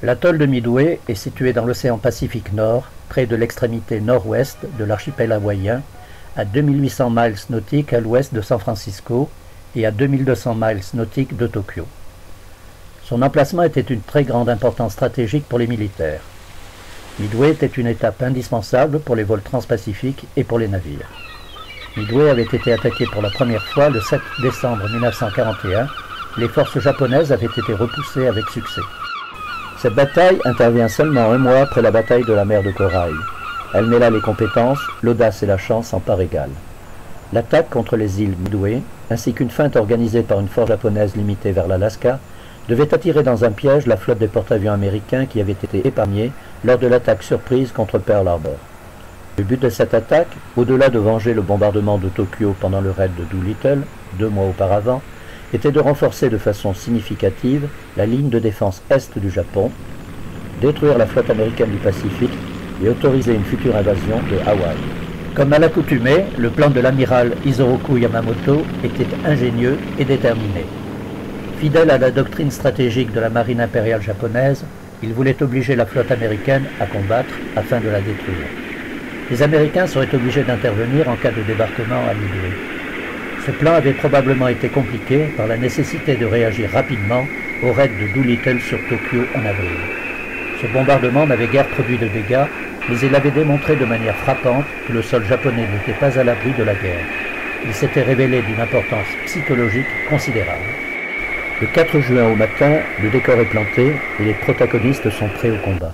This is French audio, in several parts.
L'atoll de Midway est situé dans l'océan Pacifique Nord, près de l'extrémité nord-ouest de l'archipel hawaïen, à 2800 miles nautiques à l'ouest de San Francisco et à 2200 miles nautiques de Tokyo. Son emplacement était une très grande importance stratégique pour les militaires. Midway était une étape indispensable pour les vols transpacifiques et pour les navires. Midway avait été attaqué pour la première fois le 7 décembre 1941. Les forces japonaises avaient été repoussées avec succès. Cette bataille intervient seulement un mois après la bataille de la mer de Corail. Elle mêla les compétences, l'audace et la chance en part égale. L'attaque contre les îles Midway, ainsi qu'une feinte organisée par une force japonaise limitée vers l'Alaska, devait attirer dans un piège la flotte des porte-avions américains qui avait été épargnée lors de l'attaque surprise contre Pearl Harbor. Le but de cette attaque, au-delà de venger le bombardement de Tokyo pendant le raid de Doolittle, 2 mois auparavant, était de renforcer de façon significative la ligne de défense est du Japon, détruire la flotte américaine du Pacifique et autoriser une future invasion de Hawaï. Comme à l'accoutumée, le plan de l'amiral Isoroku Yamamoto était ingénieux et déterminé. Fidèle à la doctrine stratégique de la marine impériale japonaise, il voulait obliger la flotte américaine à combattre afin de la détruire. Les Américains seraient obligés d'intervenir en cas de débarquement à Midway. Ce plan avait probablement été compliqué par la nécessité de réagir rapidement au raid de Doolittle sur Tokyo en avril. Ce bombardement n'avait guère produit de dégâts, mais il avait démontré de manière frappante que le sol japonais n'était pas à l'abri de la guerre. Il s'était révélé d'une importance psychologique considérable. Le 4 juin au matin, le décor est planté et les protagonistes sont prêts au combat.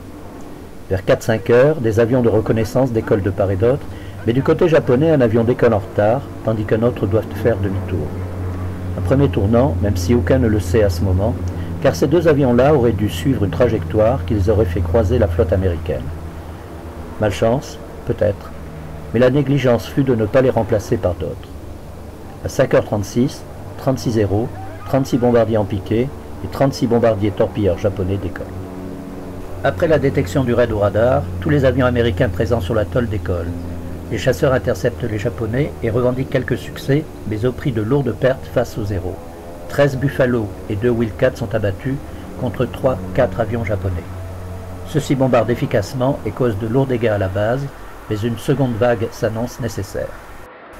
Vers 4-5 heures, des avions de reconnaissance décollent de part et d'autre, mais du côté japonais, un avion décolle en retard, tandis qu'un autre doit faire demi-tour. Un premier tournant, même si aucun ne le sait à ce moment, car ces 2 avions-là auraient dû suivre une trajectoire qu'ils auraient fait croiser la flotte américaine. Malchance, peut-être, mais la négligence fut de ne pas les remplacer par d'autres. À 5h36, 36 héros, 36 bombardiers en piqué et 36 bombardiers torpilleurs japonais décollent. Après la détection du raid au radar, tous les avions américains présents sur l'atoll décollent. Les chasseurs interceptent les Japonais et revendiquent quelques succès, mais au prix de lourdes pertes face aux héros. 13 Buffalo et 2 Wildcat sont abattus contre 3-4 avions japonais. Ceux-ci bombardent efficacement et causent de lourds dégâts à la base, mais une seconde vague s'annonce nécessaire.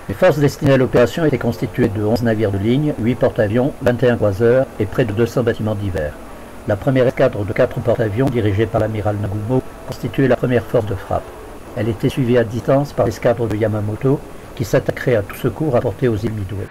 Les forces destinées à l'opération étaient constituées de 11 navires de ligne, 8 porte-avions, 21 croiseurs et près de 200 bâtiments divers. La première escadre de 4 porte-avions, dirigée par l'amiral Nagumo, constituait la première force de frappe. Elle était suivie à distance par l'escadre de Yamamoto, qui s'attaquerait à tout secours apporté aux îles Midway.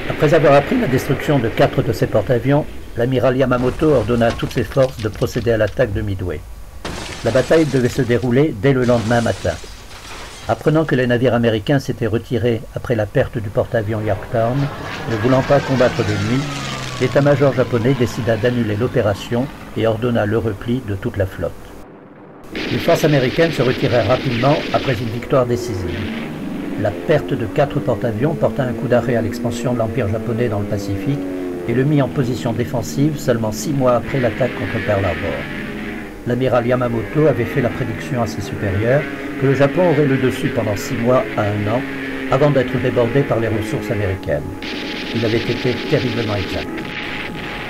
Après avoir appris la destruction de 4 de ses porte-avions, l'amiral Yamamoto ordonna à toutes ses forces de procéder à l'attaque de Midway. La bataille devait se dérouler dès le lendemain matin. Apprenant que les navires américains s'étaient retirés après la perte du porte-avions Yorktown, ne voulant pas combattre de nuit, l'état-major japonais décida d'annuler l'opération et ordonna le repli de toute la flotte. Les forces américaines se retirèrent rapidement après une victoire décisive. La perte de 4 porte-avions porta un coup d'arrêt à l'expansion de l'Empire japonais dans le Pacifique et le mit en position défensive seulement 6 mois après l'attaque contre Pearl Harbor. L'amiral Yamamoto avait fait la prédiction à ses supérieurs que le Japon aurait le dessus pendant 6 mois à 1 an avant d'être débordé par les ressources américaines. Il avait été terriblement exact.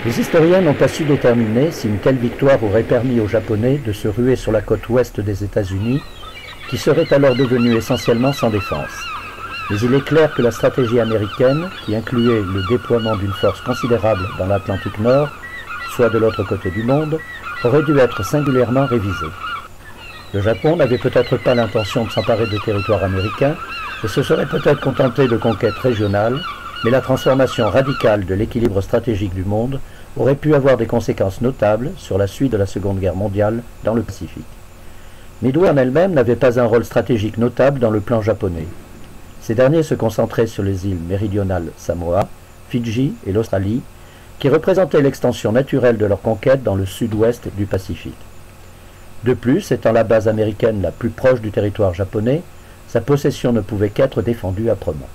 Les historiens n'ont pas su déterminer si une telle victoire aurait permis aux Japonais de se ruer sur la côte ouest des États-Unis, qui serait alors devenue essentiellement sans défense. Mais il est clair que la stratégie américaine, qui incluait le déploiement d'une force considérable dans l'Atlantique Nord, soit de l'autre côté du monde, aurait dû être singulièrement révisée. Le Japon n'avait peut-être pas l'intention de s'emparer de territoires américains et se serait peut-être contenté de conquêtes régionales, mais la transformation radicale de l'équilibre stratégique du monde aurait pu avoir des conséquences notables sur la suite de la Seconde Guerre mondiale dans le Pacifique. Midway en elle-même n'avait pas un rôle stratégique notable dans le plan japonais. Ces derniers se concentraient sur les îles méridionales Samoa, Fidji et l'Australie, qui représentaient l'extension naturelle de leur conquête dans le sud-ouest du Pacifique. De plus, étant la base américaine la plus proche du territoire japonais, sa possession ne pouvait qu'être défendue âprement.